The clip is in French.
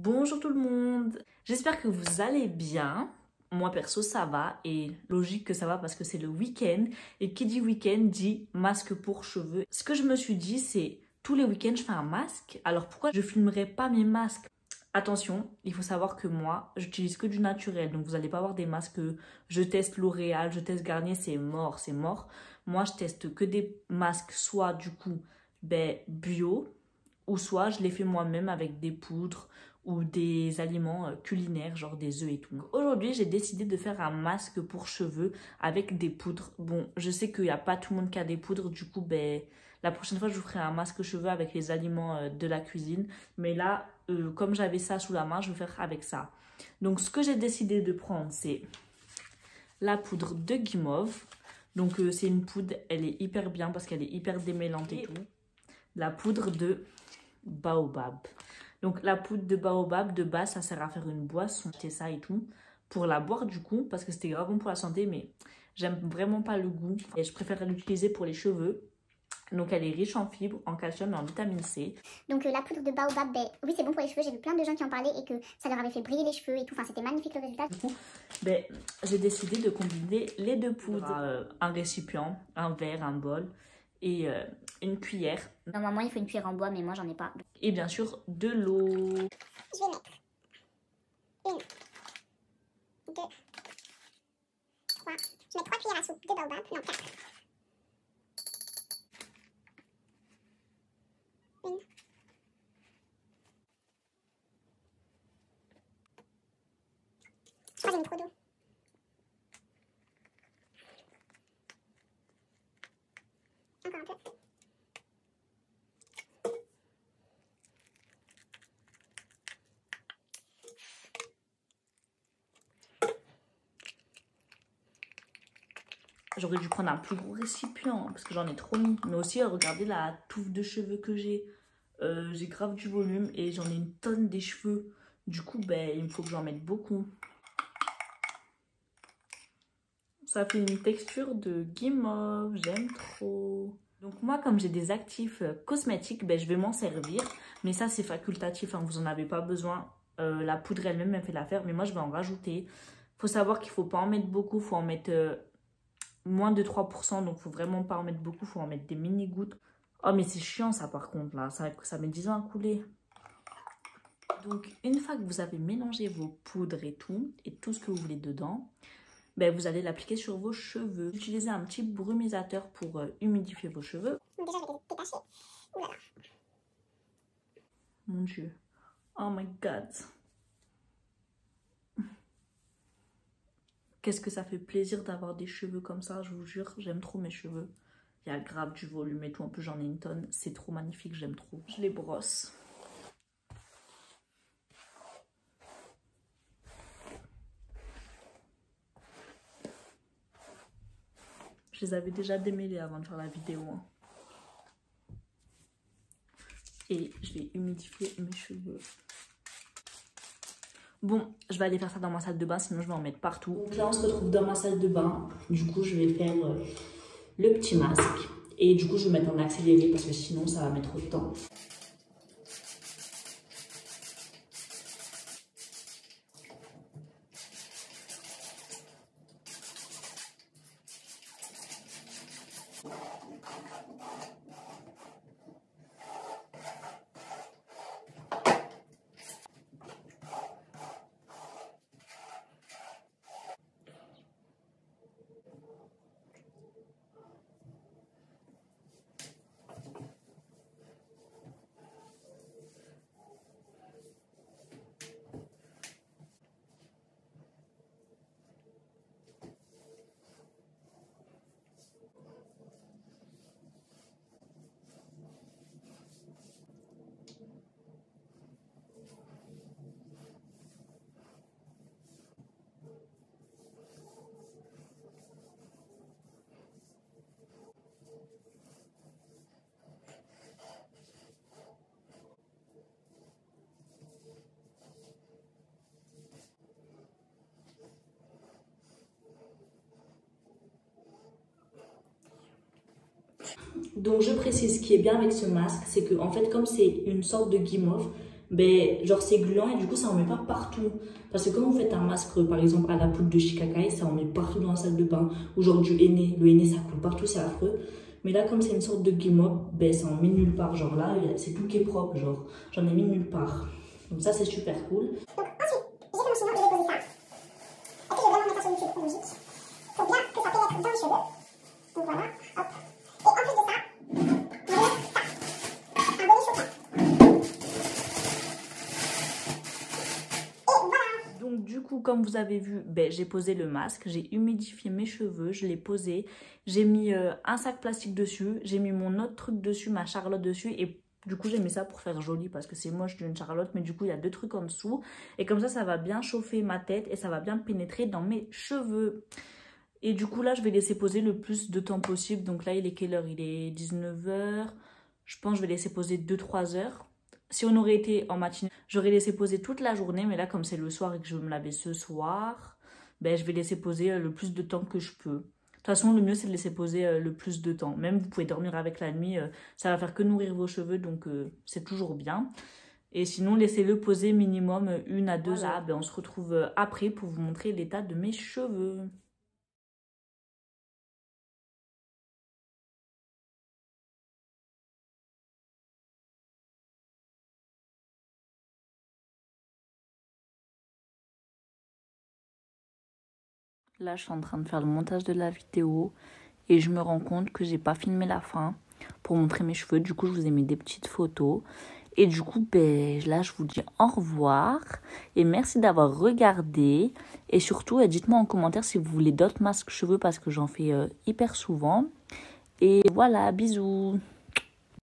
Bonjour tout le monde, j'espère que vous allez bien. Moi perso ça va et logique que ça va parce que c'est le week-end et qui dit week-end dit masque pour cheveux. Ce que je me suis dit c'est tous les week-ends je fais un masque, alors pourquoi je filmerai pas mes masques? Attention, il faut savoir que moi j'utilise que du naturel, donc vous n'allez pas avoir des masques je teste L'Oréal, je teste Garnier, c'est mort, c'est mort. Moi je teste que des masques soit du coup bio ou soit je les fais moi-même avec des poudres ou des aliments culinaires, genre des œufs et tout. Aujourd'hui, j'ai décidé de faire un masque pour cheveux avec des poudres. Bon, je sais qu'il n'y a pas tout le monde qui a des poudres, du coup, la prochaine fois, je vous ferai un masque cheveux avec les aliments de la cuisine. Mais là, comme j'avais ça sous la main, je vais faire avec ça. Donc, ce que j'ai décidé de prendre, c'est la poudre de guimauve. Donc, c'est une poudre, elle est hyper bien parce qu'elle est hyper démêlante et tout. La poudre de baobab. Donc la poudre de baobab de base ça sert à faire une boisson, c'est ça et tout. Pour la boire du coup parce que c'était grave bon pour la santé mais j'aime vraiment pas le goût et je préfère l'utiliser pour les cheveux. Donc elle est riche en fibres, en calcium et en vitamine C. Donc la poudre de baobab, oui c'est bon pour les cheveux, j'ai vu plein de gens qui en parlaient et que ça leur avait fait briller les cheveux et tout, enfin c'était magnifique le résultat. Du coup j'ai décidé de combiner les deux poudres, un récipient, un verre, un bol et une cuillère. Normalement il faut une cuillère en bois mais moi j'en ai pas. Et bien sûr de l'eau. Je vais mettre une, deux, trois. Je mets 3 cuillères à soupe de baobab, non 4. Une. Je crois que j'ai mis trop d'eau. Encore un peu. J'aurais dû prendre un plus gros récipient parce que j'en ai trop mis. Mais aussi, regardez la touffe de cheveux que j'ai. J'ai grave du volume et j'en ai une tonne des cheveux. Du coup, il me faut que j'en mette beaucoup. Ça fait une texture de guimauve, j'aime trop. Donc moi, comme j'ai des actifs cosmétiques, je vais m'en servir. Mais ça, c'est facultatif, hein, vous n'en avez pas besoin. La poudre elle-même, elle fait l'affaire. Mais moi, je vais en rajouter. Faut savoir qu'il ne faut pas en mettre beaucoup, il faut en mettre moins de 3%, donc faut vraiment pas en mettre beaucoup, faut en mettre des mini gouttes. Oh mais c'est chiant ça par contre là, ça met 10 ans à couler. Donc une fois que vous avez mélangé vos poudres et tout ce que vous voulez dedans, vous allez l'appliquer sur vos cheveux. Utilisez un petit brumisateur pour humidifier vos cheveux. Donc déjà je vais les détacher. Ouh là là. Mon dieu, oh my god. Qu'est-ce que ça fait plaisir d'avoir des cheveux comme ça, je vous jure, j'aime trop mes cheveux. Il y a grave du volume et tout, en plus j'en ai une tonne, c'est trop magnifique, j'aime trop. Je les brosse. Je les avais déjà démêlés avant de faire la vidéo. Hein. Et je vais humidifier mes cheveux. Bon, je vais aller faire ça dans ma salle de bain, sinon je vais en mettre partout. Donc là, on se retrouve dans ma salle de bain. Du coup, je vais faire le petit masque. Et du coup, je vais mettre en accéléré parce que sinon, ça va mettre trop de temps. Donc je précise, ce qui est bien avec ce masque, c'est que en fait comme c'est une sorte de guimauve, ben, genre c'est gluant et du coup ça en met pas partout. Parce que quand vous faites un masque par exemple à la poudre de Shikakai, ça en met partout dans la salle de bain. Ou genre du henné, le henné ça coule partout, c'est affreux. Mais là comme c'est une sorte de guimauve, ben ça en met nulle part. Genre là c'est tout qui est propre, genre j'en ai mis nulle part. Donc ça c'est super cool. Donc ensuite, j'ai fait mon chignon et j'ai posé ça. Et puis je vais vraiment mettre ça sur YouTube en logique. Faut bien que ça pénètre dans les cheveux. Donc voilà, hop. Et en plus de ça, je vais mettre ça. Un bonnet chauffe. Et voilà. Donc du coup comme vous avez vu, ben, j'ai posé le masque, j'ai humidifié mes cheveux, je l'ai posé, j'ai mis un sac plastique dessus, j'ai mis mon autre truc dessus, ma Charlotte dessus et du coup j'ai mis ça pour faire joli parce que c'est moche d'une Charlotte, mais du coup il y a 2 trucs en dessous et comme ça va bien chauffer ma tête et ça va bien pénétrer dans mes cheveux. Et du coup là je vais laisser poser le plus de temps possible. Donc là il est quelle heure? Il est 19 h. Je pense que je vais laisser poser 2-3 heures. Si on aurait été en matinée, j'aurais laissé poser toute la journée. Mais là comme c'est le soir et que je veux me laver ce soir, ben, je vais laisser poser le plus de temps que je peux. De toute façon, le mieux, c'est de laisser poser le plus de temps. Même, vous pouvez dormir avec la nuit. Ça va faire que nourrir vos cheveux, donc c'est toujours bien. Et sinon, laissez-le poser minimum 1 à 2 heures. Ben, on se retrouve après pour vous montrer l'état de mes cheveux. Là, je suis en train de faire le montage de la vidéo. Et je me rends compte que j'ai pas filmé la fin pour montrer mes cheveux. Du coup, je vous ai mis des petites photos. Et du coup, ben, là, je vous dis au revoir. Et merci d'avoir regardé. Et surtout, dites-moi en commentaire si vous voulez d'autres masques cheveux parce que j'en fais hyper souvent. Et voilà, bisous.